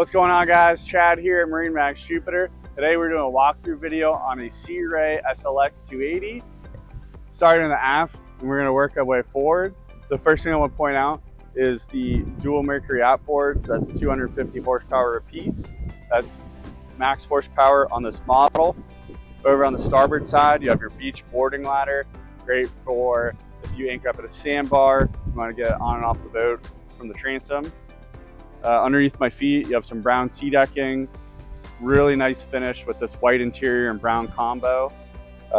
What's going on, guys? Chad here at MarineMax Jupiter. Today we're doing a walkthrough video on a Sea Ray SLX 280. Starting in the aft, and we're going to work our way forward. The first thing I want to point out is the dual Mercury outboards. That's 250 horsepower apiece. That's max horsepower on this model. Over on the starboard side, you have your beach boarding ladder. Great for if you anchor up at a sandbar, you want to get on and off the boat from the transom. Underneath my feet, you have some brown sea decking. Really nice finish with this white interior and brown combo.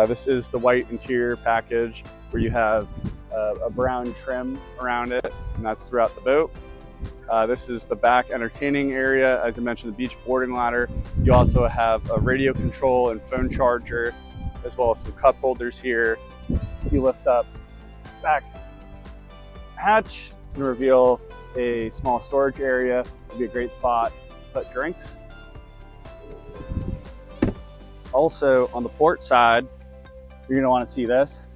This is the white interior package where you have a brown trim around it, and that's throughout the boat. This is the back entertaining area. As I mentioned, the beach boarding ladder. You also have a radio control and phone charger, as well as some cup holders here. If you lift up back hatch, it's going to reveal a small storage area. It'd be a great spot to put drinks. Also on the port side, you're going to want to see this,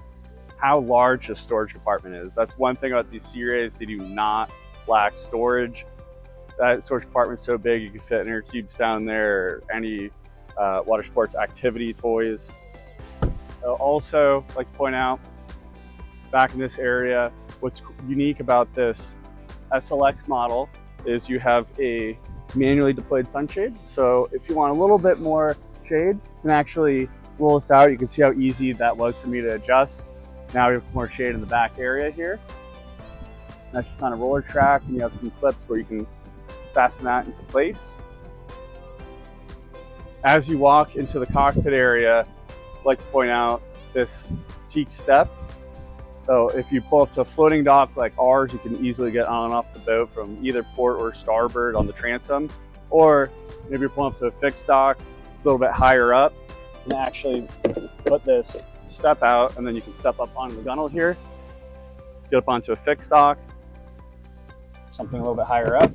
how large the storage compartment is. That's one thing about these Sea Rays, they do not lack storage. That storage compartment's so big you can fit inner cubes down there, or any water sports activity toys. Also, I'd like to point out, back in this area, what's unique about this SLX model is you have a manually deployed sunshade. So if you want a little bit more shade, you can actually roll this out. You can see how easy that was for me to adjust. Now we have some more shade in the back area here. That's just on a roller track, and you have some clips where you can fasten that into place. As you walk into the cockpit area, I'd like to point out this teak step. So if you pull up to a floating dock like ours, you can easily get on and off the boat from either port or starboard on the transom. Or maybe you're pulling up to a fixed dock, it's a little bit higher up, and actually put this step out, and then you can step up onto the gunnel here, get up onto a fixed dock, something a little bit higher up.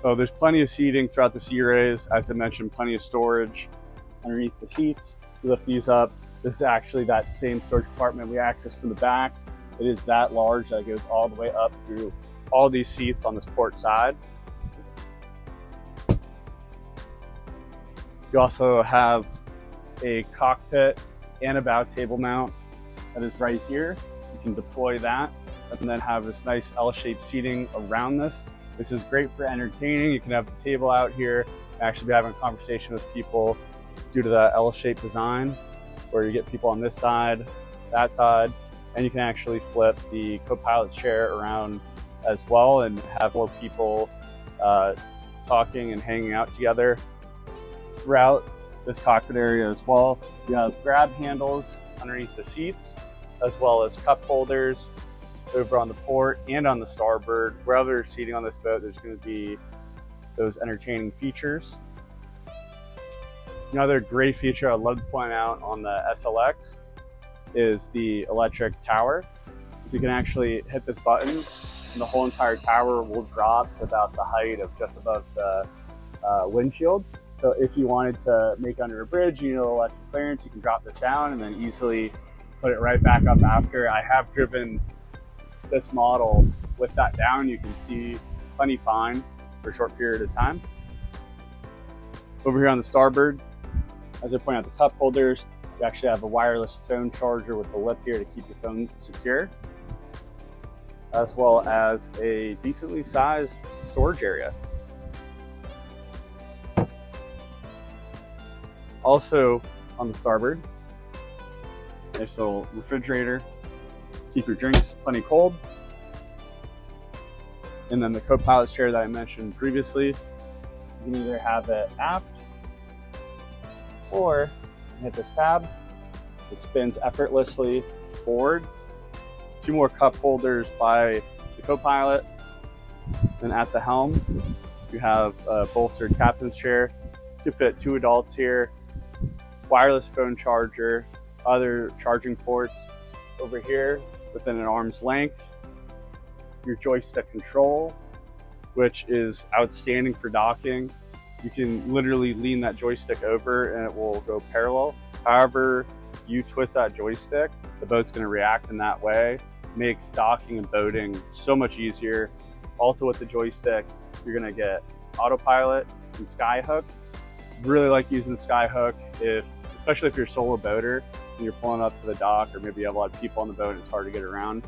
So there's plenty of seating throughout the Sea Rays. As I mentioned, plenty of storage underneath the seats. You lift these up. This is actually that same storage compartment we accessed from the back. It is that large that it goes all the way up through all these seats on this port side. You also have a cockpit and a bow table mount that is right here. You can deploy that and then have this nice L-shaped seating around this. This is great for entertaining. You can have the table out here and actually be having a conversation with people due to the L-shaped design, where you get people on this side, that side, and you can actually flip the co-pilot's chair around as well and have more people talking and hanging out together throughout this cockpit area as well. You have grab handles underneath the seats, as well as cup holders over on the port and on the starboard. Wherever you're seating on this boat, there's going to be those entertaining features. Another great feature I'd love to point out on the SLX is the electric tower. So you can actually hit this button and the whole entire tower will drop to about the height of just above the windshield. So if you wanted to make under a bridge, you know, electric clearance, you can drop this down and then easily put it right back up after. I have driven this model with that down. You can see plenty fine for a short period of time. Over here on the starboard, as I point out the cup holders, you actually have a wireless phone charger with a lip here to keep your phone secure, as well as a decently sized storage area. Also on the starboard, nice little refrigerator, keep your drinks plenty cold. And then the co-pilot's chair that I mentioned previously, you can either have it aft or hit this tab. It spins effortlessly forward. Two more cup holders by the co-pilot. Then at the helm, you have a bolstered captain's chair. You can fit two adults here. Wireless phone charger, other charging ports over here within an arm's length. Your joystick control, which is outstanding for docking. You can literally lean that joystick over and it will go parallel. However you twist that joystick, the boat's going to react in that way. Makes docking and boating so much easier. Also with the joystick, you're gonna get autopilot and skyhook. Really like using the skyhook especially if you're a solo boater and you're pulling up to the dock, or maybe you have a lot of people on the boat and it's hard to get around.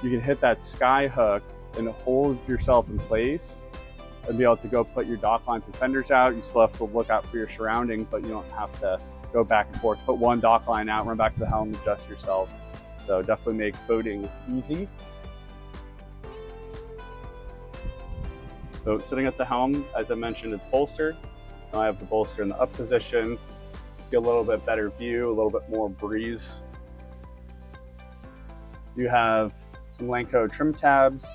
You can hit that skyhook and hold yourself in place and be able to go put your dock lines and fenders out. You still have to look out for your surroundings, but you don't have to go back and forth. Put one dock line out, run back to the helm, adjust yourself. So it definitely makes boating easy. So sitting at the helm, as I mentioned, it's bolster. Now I have the bolster in the up position. Get a little bit better view, a little bit more breeze. You have some Lanco trim tabs,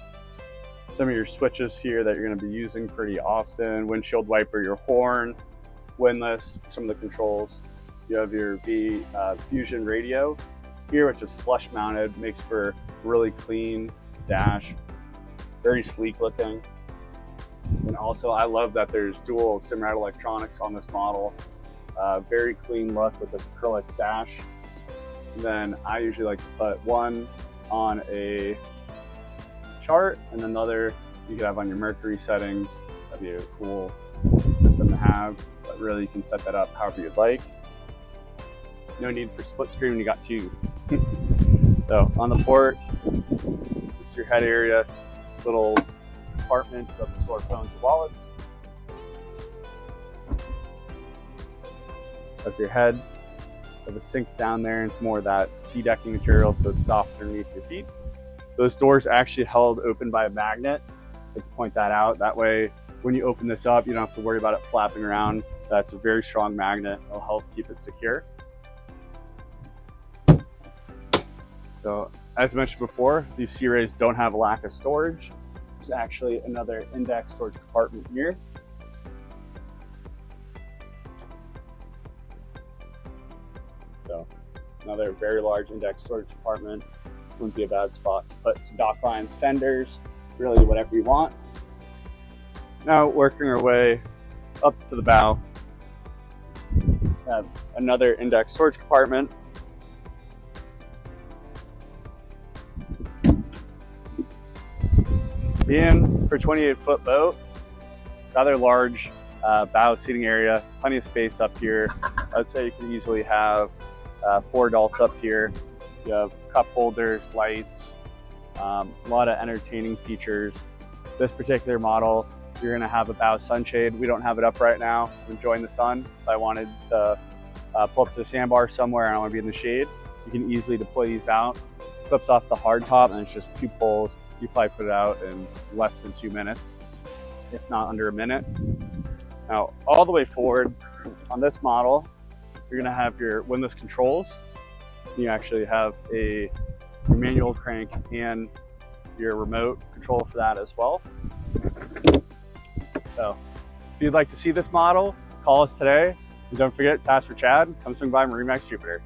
some of your switches here that you're going to be using pretty often, windshield wiper, your horn, windlass, some of the controls. You have your Fusion radio here, which is flush mounted, makes for really clean dash, very sleek looking. And also I love that there's dual Simrad electronics on this model. Very clean look with this acrylic dash. And then I usually like to put one on a chart and another you could have on your Mercury settings. That'd be a cool system to have, but really you can set that up however you'd like. No need for split screen when you got two. So on the port, this is your head area, little compartment to store phones and wallets. That's your head. Have a sink down there, and it's more of that sea decking material, so it's soft underneath your feet. Those doors are actually held open by a magnet. I like to point that out. That way, when you open this up, you don't have to worry about it flapping around. That's a very strong magnet. It'll help keep it secure. So, as mentioned before, these Sea Rays don't have a lack of storage. There's actually another index storage compartment here. So, another very large index storage compartment. Wouldn't be a bad spot to put some dock lines, fenders, really whatever you want. Now, working our way up to the bow, we have another index storage compartment. Being for a 28-foot boat, rather large bow seating area, plenty of space up here. I'd say you can easily have 4 adults up here. You have cup holders, lights, a lot of entertaining features. This particular model, you're gonna have a bow sunshade. We don't have it up right now. I'm enjoying the sun. If I wanted to pull up to the sandbar somewhere and I wanna be in the shade, you can easily deploy these out. Clips off the hard top, and it's just 2 poles. You probably put it out in less than 2 minutes, if not under a minute. Now, all the way forward on this model, you're gonna have your windlass controls. You actually have your manual crank and your remote control for that as well. So if you'd like to see this model, call us today. And don't forget to ask for Chad. Come swing by MarineMax Jupiter.